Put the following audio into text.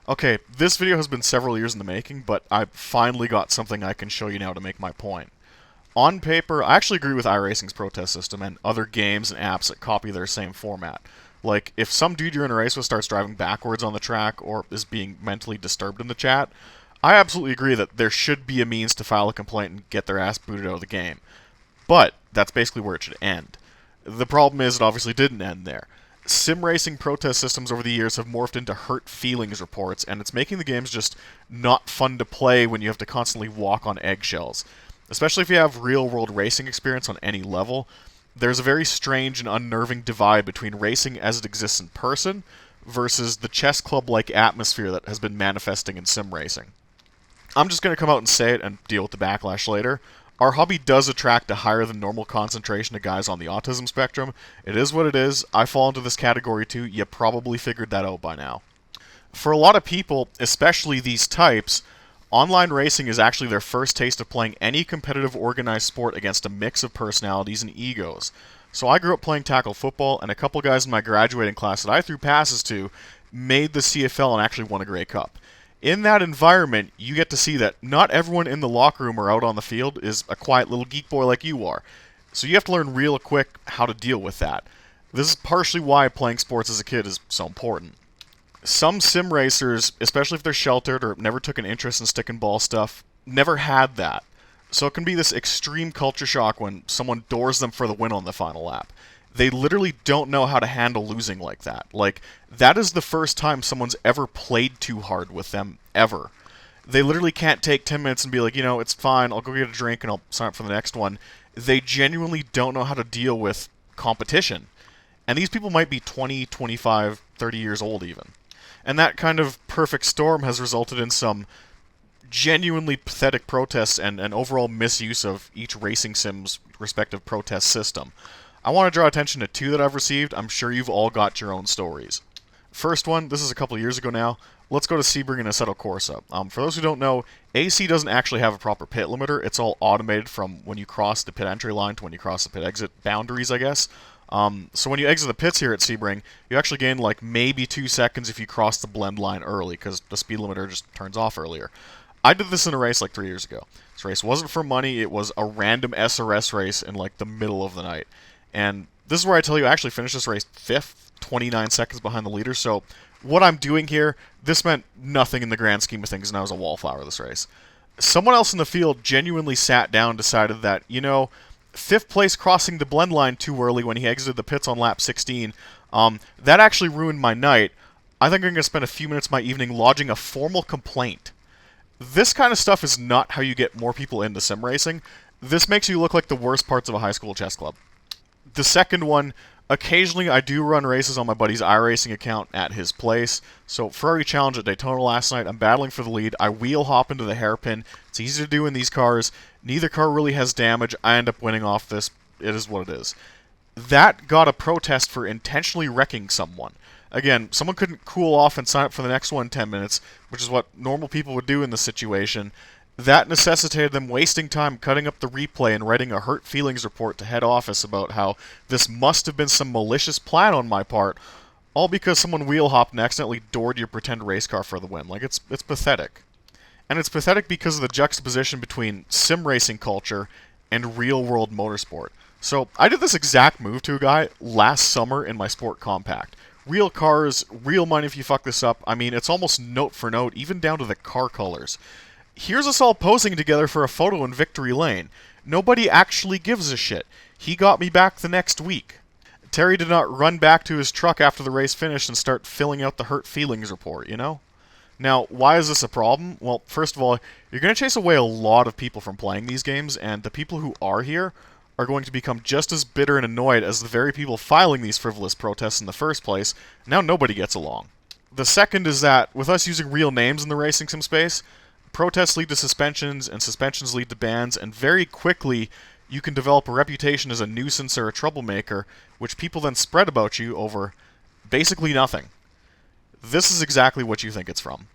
Okay, this video has been several years in the making, but I finally got something I can show you now to make my point. On paper, I actually agree with iRacing's protest system and other games and apps that copy their same format. Like, if some dude you're in a race with starts driving backwards on the track or is being mentally disturbed in the chat, I absolutely agree that there should be a means to file a complaint and get their ass booted out of the game. But that's basically where it should end. The problem is it obviously didn't end there. Sim racing protest systems over the years have morphed into hurt feelings reports, and it's making the games just not fun to play when you have to constantly walk on eggshells. Especially if you have real-world racing experience on any level, there's a very strange and unnerving divide between racing as it exists in person versus the chess club-like atmosphere that has been manifesting in sim racing. I'm just going to come out and say it and deal with the backlash later. Our hobby does attract a higher than normal concentration of guys on the autism spectrum. It is what it is. I fall into this category too. You probably figured that out by now. For a lot of people, especially these types, online racing is actually their first taste of playing any competitive organized sport against a mix of personalities and egos. So I grew up playing tackle football, and a couple guys in my graduating class that I threw passes to made the CFL and actually won a Grey Cup. In that environment, you get to see that not everyone in the locker room or out on the field is a quiet little geek boy like you are. So you have to learn real quick how to deal with that. This is partially why playing sports as a kid is so important. Some sim racers, especially if they're sheltered or never took an interest in stick and ball stuff, never had that. So it can be this extreme culture shock when someone doors them for the win on the final lap. They literally don't know how to handle losing like that. Like, that is the first time someone's ever played too hard with them, ever. They literally can't take 10 minutes and be like, it's fine, I'll go get a drink and I'll sign up for the next one. They genuinely don't know how to deal with competition. And these people might be 20, 25, 30 years old even. And that kind of perfect storm has resulted in some genuinely pathetic protests and an overall misuse of each racing sim's respective protest system. I want to draw attention to two that I've received. I'm sure you've all got your own stories. First one, this is a couple of years ago now. Let's go to Sebring and Assetto Corsa. For those who don't know, AC doesn't actually have a proper pit limiter. It's all automated from when you cross the pit entry line to when you cross the pit exit boundaries, I guess. So when you exit the pits here at Sebring, you actually gain like maybe 2 seconds if you cross the blend line early, because the speed limiter just turns off earlier. I did this in a race like 3 years ago. This race wasn't for money, it was a random SRS race in like the middle of the night. And this is where I tell you I actually finished this race 5th, 29 seconds behind the leader, so what I'm doing here, this meant nothing in the grand scheme of things, and I was a wallflower this race. Someone else in the field genuinely sat down and decided that, 5th place crossing the blend line too early when he exited the pits on lap 16, that actually ruined my night. I think I'm going to spend a few minutes of my evening lodging a formal complaint. This kind of stuff is not how you get more people into sim racing. This makes you look like the worst parts of a high school chess club. The second one, occasionally I do run races on my buddy's iRacing account at his place. So Ferrari Challenge at Daytona last night, I'm battling for the lead. I wheel hop into the hairpin. It's easy to do in these cars. Neither car really has damage. I end up winning off this. It is what it is. That got a protest for intentionally wrecking someone. Again, someone couldn't cool off and sign up for the next one in 10 minutes, which is what normal people would do in this situation. That necessitated them wasting time cutting up the replay and writing a hurt feelings report to head office about how this must have been some malicious plan on my part, all because someone wheel hopped and accidentally doored your pretend race car for the win. Like, it's pathetic. And it's pathetic because of the juxtaposition between sim racing culture and real-world motorsport. So, I did this exact move to a guy last summer in my Sport Compact. Real cars, real money if you fuck this up. I mean, it's almost note for note, even down to the car colors. Here's us all posing together for a photo in Victory Lane. Nobody actually gives a shit. He got me back the next week. Terry did not run back to his truck after the race finished and start filling out the hurt feelings report, Now, why is this a problem? Well, first of all, you're going to chase away a lot of people from playing these games, and the people who are here are going to become just as bitter and annoyed as the very people filing these frivolous protests in the first place. Now nobody gets along. The second is that, with us using real names in the racing sim space, protests lead to suspensions, and suspensions lead to bans, and very quickly you can develop a reputation as a nuisance or a troublemaker, which people then spread about you over basically nothing. This is exactly what you think it's from.